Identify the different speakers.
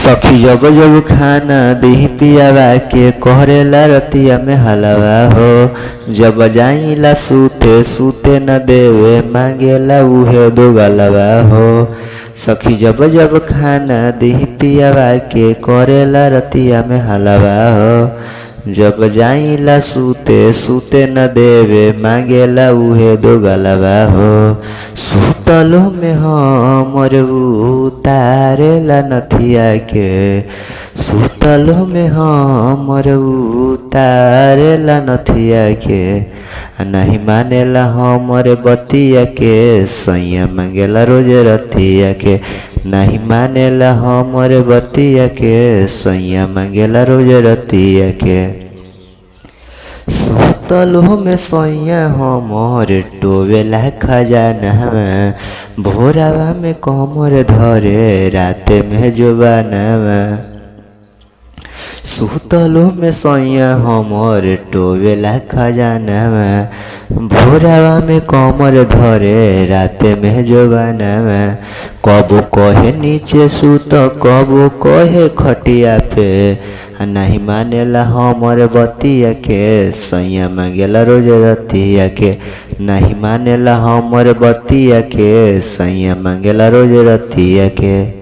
Speaker 1: सखी जब जब खाना दी पियावा के कहरेला रतिया में हलवा हो। जब जाइला सूते सूते न देवे मांगेला उहे दो गलवा हो। सखी जब जब खाना दी पियावा के कहरेला रतिया में हलवा हो। जब जाइला सूते सूते न देवे मांगेला उहे दो गलवा हो। सुतलो में हमर उतारेला नथिया के, सुतलो में हमर उतारेला नथिया के। नहीं मानेला हमर बतिया के, सैया मांगेला रोज रतिया के। नहीं मानेला हमर बतिया के, सैया मांगेला रोज रतिया के। सुतलो में सैया हमर टोवेला खजाना, भोरावा में कमर धरे रात में जोबानावा। सुतलो में सैया हमर टोवेला खजानावा, भोरावा में कमर धरे रात में जोबानावा। कबो कहे नीचे सुत कबो कहे खटिया पे, नहीं मानेला हमर बतिया के, सैया मांगेला रोज रतिया के। नहीं मानेला हमर बतिया के, सैया मांगेला रोज रतिया के।